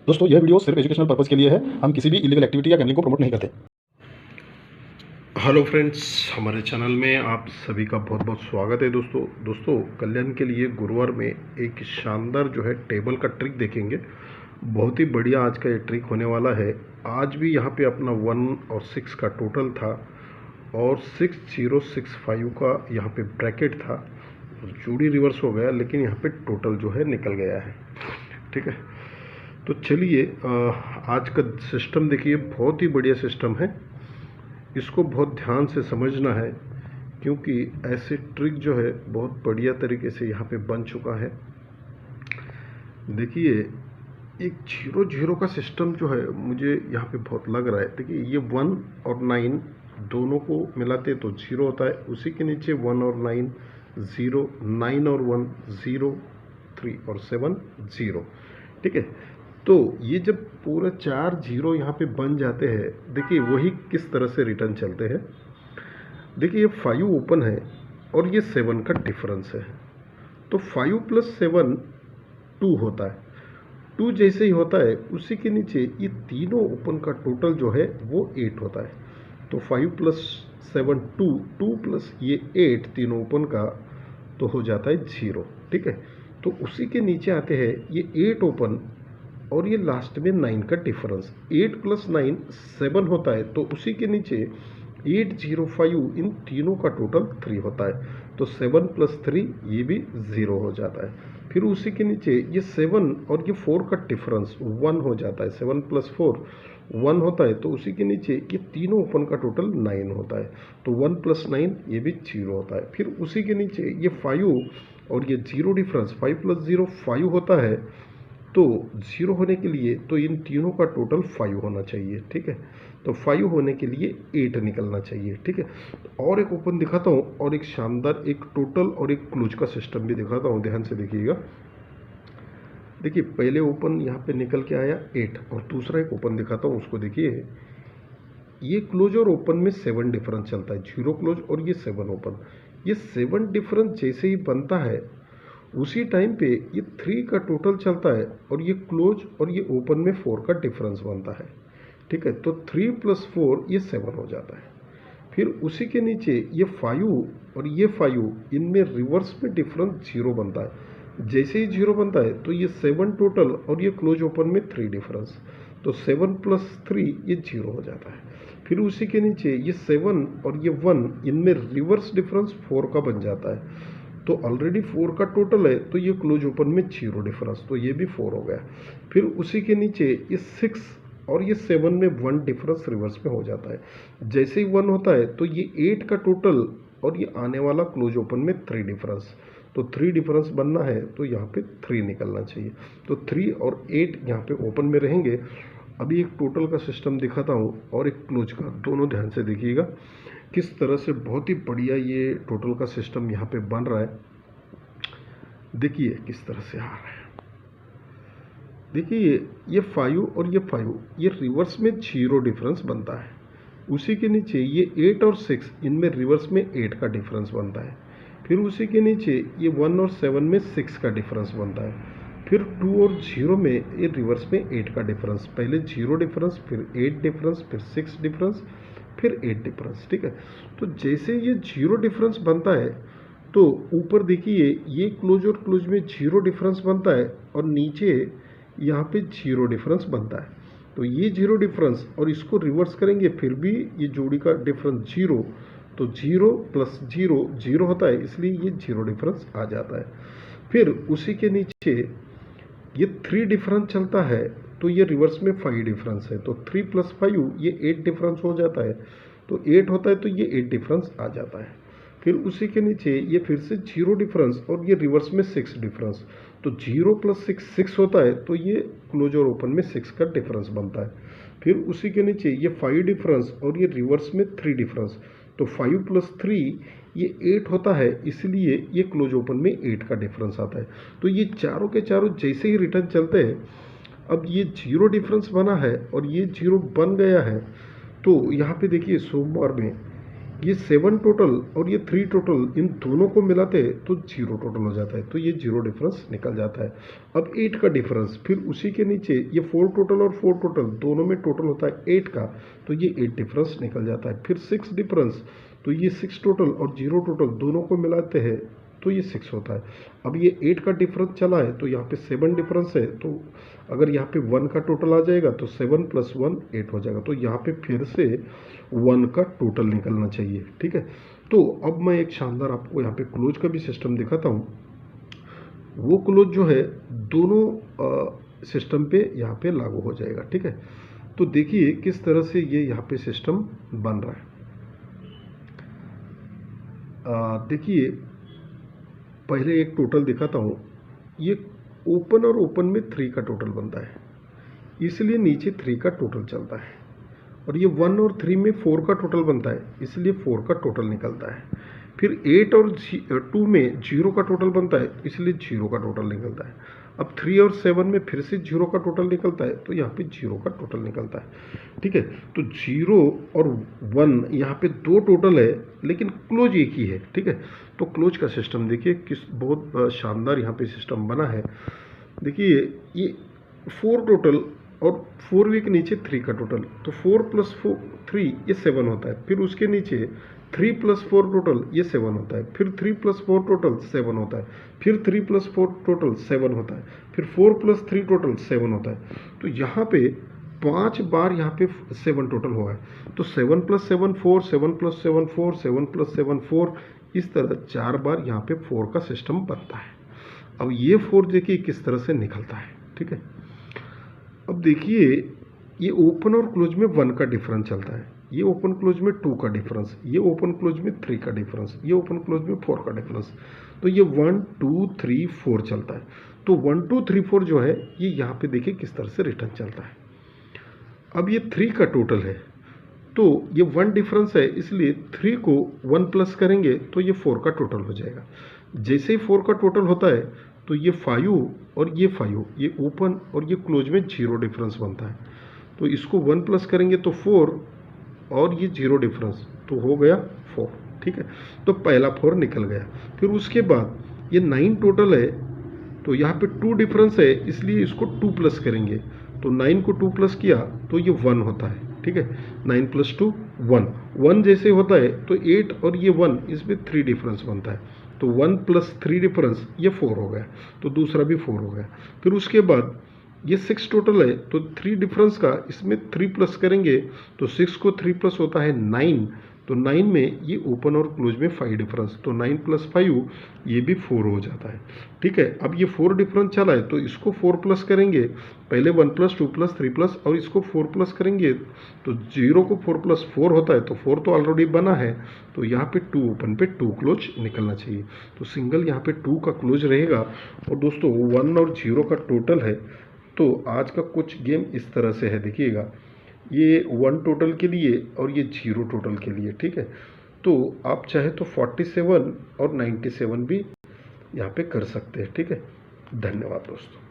दोस्तों यह वीडियो सिर्फ एजुकेशनल पर्पज़ के लिए है। हम किसी भी इलीगल एक्टिविटी या गैम्बलिंग को प्रमोट नहीं करते। हेलो फ्रेंड्स, हमारे चैनल में आप सभी का बहुत बहुत स्वागत है। दोस्तों कल्याण के लिए गुरुवार में एक शानदार जो है टेबल का ट्रिक देखेंगे। बहुत ही बढ़िया आज का ये ट्रिक होने वाला है। आज भी यहाँ पे अपना 1 और 6 का टोटल था और 6065 का यहाँ पे ब्रैकेट था। जोड़ी रिवर्स हो गया, लेकिन यहाँ पे टोटल जो है निकल गया है। ठीक है, तो चलिए आज का सिस्टम देखिए, बहुत ही बढ़िया सिस्टम है। इसको बहुत ध्यान से समझना है, क्योंकि ऐसे ट्रिक जो है बहुत बढ़िया तरीके से यहाँ पे बन चुका है। देखिए, एक 0 0 का सिस्टम जो है मुझे यहाँ पे बहुत लग रहा है। देखिए, ये 1 और 9 दोनों को मिलाते तो 0 होता है। उसी के नीचे 1 और 9 0, 9 और 1 0, 3 और 7 0। ठीक है, तो ये जब पूरा 4 0 यहाँ पे बन जाते हैं, देखिए वही किस तरह से रिटर्न चलते हैं। देखिए, ये 5 ओपन है और ये 7 का डिफरेंस है, तो 5 + 7 2 होता है। 2 जैसे ही होता है, उसी के नीचे ये तीनों ओपन का टोटल जो है वो 8 होता है। तो 5 + 7 2, 2 + ये 8 तीनों ओपन का तो हो जाता है 0। ठीक है, तो उसी के नीचे आते हैं ये 8 ओपन और ये लास्ट में 9 का डिफरेंस। 8 + 9 7 होता है, तो उसी के नीचे 8 0 5 इन तीनों का टोटल 3 होता है। तो 7 + 3 ये भी 0 हो जाता है। फिर उसी के नीचे ये 7 और ये 4 का डिफरेंस 1 हो जाता है। 7 + 4 1 होता है, तो उसी के नीचे ये तीनों ओपन का टोटल 9 होता है। तो 1 + 9 ये भी 0 होता है। फिर उसी के नीचे ये 5 और ये 0 डिफरेंस 5 + 0 5 होता है। तो 0 होने के लिए तो इन तीनों का टोटल 5 होना चाहिए। ठीक है, तो 5 होने के लिए 8 निकलना चाहिए। ठीक है, और एक ओपन दिखाता हूँ और एक शानदार एक टोटल और एक क्लोज का सिस्टम भी दिखाता हूँ, ध्यान से देखिएगा। देखिए, पहले ओपन यहाँ पे निकल के आया 8, और दूसरा एक ओपन दिखाता हूँ, उसको देखिए। ये क्लोज और ओपन में 7 डिफरेंस चलता है, 0 क्लोज और ये 7 ओपन। ये 7 डिफरेंस जैसे ही बनता है, उसी टाइम पे ये 3 का टोटल चलता है और ये क्लोज और ये ओपन में 4 का डिफरेंस बनता है। ठीक है, तो 3 + 4 ये 7 हो जाता है। फिर उसी के नीचे ये 5 और ये 5 इनमें रिवर्स में डिफरेंस 0 बनता है। जैसे ही 0 बनता है, तो ये 7 टोटल और ये क्लोज ओपन में 3 डिफरेंस, तो 7 + 3 ये 0 हो जाता है। फिर उसी के नीचे ये 7 और ये 1 इनमें रिवर्स डिफरेंस 4 का बन जाता है। तो ऑलरेडी 4 का टोटल है, तो ये क्लोज ओपन में 0 डिफरेंस, तो ये भी 4 हो गया। फिर उसी के नीचे ये 6 और ये 7 में 1 डिफरेंस रिवर्स में हो जाता है। जैसे ही 1 होता है, तो ये 8 का टोटल और ये आने वाला क्लोज ओपन में 3 डिफरेंस, तो 3 डिफरेंस बनना है, तो यहाँ पे 3 निकलना चाहिए। तो 3 और 8 यहाँ पे ओपन में रहेंगे। अभी एक टोटल का सिस्टम दिखाता हूँ और एक क्लोज का, दोनों ध्यान से देखिएगा किस तरह से बहुत ही बढ़िया ये टोटल का सिस्टम यहाँ पे बन रहा है। देखिए किस तरह से आ रहा है। देखिए, ये 5 और ये 5 ये रिवर्स में 0 डिफरेंस बनता है। उसी के नीचे ये 8 और 6 इनमें रिवर्स में 8 का डिफरेंस बनता है। फिर उसी के नीचे ये 1 और 7 में 6 का डिफरेंस बनता है। फिर 2 और 0 में ये रिवर्स में 8 का डिफरेंस, पहले 0 डिफरेंस, फिर 8 डिफरेंस, फिर 6 डिफरेंस, फिर 8 डिफरेंस। ठीक है, तो जैसे ये 0 डिफरेंस बनता है, तो ऊपर देखिए ये क्लोज और क्लोज में 0 डिफरेंस बनता है और नीचे यहाँ पे 0 डिफरेंस बनता है। तो ये 0 डिफरेंस और इसको रिवर्स करेंगे, फिर भी ये जोड़ी का डिफरेंस 0, तो 0 + 0 0 होता है, इसलिए ये 0 डिफरेंस आ जाता है। फिर उसी के नीचे ये 3 डिफरेंस चलता है, तो ये रिवर्स में 5 डिफरेंस है, तो 3 + 5 ये 8 डिफरेंस हो जाता है। तो 8 होता है, तो ये 8 डिफरेंस आ जाता है। फिर उसी के नीचे ये फिर से 0 डिफरेंस और ये रिवर्स में 6 डिफरेंस, तो 0 + 6 6 होता है, तो ये क्लोज और ओपन में 6 का डिफरेंस बनता है। फिर उसी के नीचे ये 5 डिफरेंस और ये रिवर्स में 3 डिफरेंस, तो 5 + 3 ये 8 होता है, इसलिए ये क्लोज ओपन में 8 का डिफरेंस आता है। तो ये चारों के चारों जैसे ही रिटर्न चलते हैं, अब ये 0 डिफरेंस बना है और ये 0 बन गया है। तो यहाँ पे देखिए सोमवार में ये 7 टोटल और ये 3 टोटल इन दोनों को मिलाते तो 0 टोटल हो जाता है, तो ये 0 डिफरेंस निकल जाता है। अब 8 का डिफरेंस, फिर उसी के नीचे ये 4 टोटल और 4 टोटल दोनों में टोटल होता है 8 का, तो ये 8 डिफरेंस निकल जाता है। फिर 6 डिफरेंस, तो ये 6 टोटल और 0 टोटल दोनों को मिलाते हैं तो ये 6 होता है। अब ये 8 का डिफरेंस चला है तो यहाँ पे 7 डिफरेंस है, तो अगर यहाँ पे 1 का टोटल आ जाएगा तो 7 + 1 8 हो जाएगा, तो यहाँ पे फिर से 1 का टोटल निकलना चाहिए। ठीक है, तो अब मैं एक शानदार आपको यहाँ पे क्लोज का भी सिस्टम दिखाता हूँ। वो क्लोज जो है दोनों सिस्टम पे यहाँ पे लागू हो जाएगा। ठीक है, तो देखिए किस तरह से ये यहाँ पे सिस्टम बन रहा है। देखिए पहले एक टोटल दिखाता हूँ। ये ओपन और ओपन में 3 का टोटल बनता है, इसलिए नीचे 3 का टोटल चलता है, और ये 1 और 3 में 4 का टोटल बनता है, इसलिए 4 का टोटल निकलता है। फिर 8 और 2 में 0 का टोटल बनता है, इसलिए 0 का टोटल निकलता है। अब 3 और 7 में फिर से 0 का टोटल निकलता है, तो यहाँ पे 0 का टोटल निकलता है। ठीक है, तो 0 और 1 यहाँ पे 2 टोटल है, लेकिन क्लोज एक ही है। ठीक है, तो क्लोज का सिस्टम देखिए किस बहुत शानदार यहाँ पे सिस्टम बना है। देखिए ये 4 टोटल और 4 वीक नीचे 3 का टोटल, तो 4 + 3 ये 7 होता है। फिर उसके नीचे 3 + 4 टोटल ये 7 होता है। फिर 3 + 4 टोटल 7 होता है। फिर 3 + 4 टोटल 7 होता है। फिर 4 + 3 टोटल 7 होता है। तो यहाँ पे 5 बार यहाँ पे 7 टोटल हुआ है, तो 7 + 7 4, 7 + 7 4, 7 + 7 4, इस तरह 4 बार यहाँ पे 4 का सिस्टम बनता है। अब ये 4 देखिए किस तरह से निकलता है। ठीक है, अब देखिए ये ओपन और क्लोज में 1 का डिफरेंस चलता है, ये ओपन क्लोज में 2 का डिफरेंस, ये ओपन क्लोज में 3 का डिफरेंस, ये ओपन क्लोज में 4 का डिफरेंस, तो ये 1 2 3 4 चलता है। तो 1 2 3 4 जो है ये यहाँ पे देखिए किस तरह से रिटर्न चलता है। अब ये 3 का टोटल है, तो ये 1 डिफरेंस है, इसलिए 3 को 1 प्लस करेंगे तो ये 4 का टोटल हो जाएगा। जैसे ही 4 का टोटल होता है तो ये 5 और ये 5, ये ओपन और ये क्लोज में 0 डिफरेंस बनता है, तो इसको 1 प्लस करेंगे तो 4 और ये 0 डिफरेंस, तो हो गया 4। ठीक है, तो पहला 4 निकल गया। फिर उसके बाद ये 9 टोटल है, तो यहाँ पे 2 डिफरेंस है, इसलिए इसको 2 प्लस करेंगे, तो 9 को 2 प्लस किया तो ये 1 होता है। ठीक है, 9 + 2 1, 1 जैसे होता है तो 8 और ये 1 इसमें 3 डिफरेंस बनता है, तो 1 + 3 डिफरेंस ये 4 हो गया, तो दूसरा भी 4 हो गया। फिर उसके बाद ये 6 टोटल है, तो 3 डिफरेंस का इसमें 3 प्लस करेंगे, तो 6 को 3 प्लस होता है 9, तो 9 में ये ओपन और क्लोज में 5 डिफरेंस, तो 9 + 5 ये भी 4 हो जाता है। ठीक है, अब ये 4 डिफरेंस चला है, तो इसको 4 प्लस करेंगे, पहले 1 + 2 + 3 प्लस, और इसको 4 प्लस करेंगे तो 0 को 4 + 4 होता है, तो 4 तो ऑलरेडी बना है, तो यहाँ पे 2 ओपन पे 2 क्लोज निकलना चाहिए, तो सिंगल यहाँ पे 2 का क्लोज रहेगा। और दोस्तों 1 और 0 का टोटल है, तो आज का कुछ गेम इस तरह से है, देखिएगा ये 1 टोटल के लिए और ये 0 टोटल के लिए। ठीक है, तो आप चाहे तो 47 और 97 भी यहाँ पे कर सकते हैं। ठीक है, धन्यवाद दोस्तों।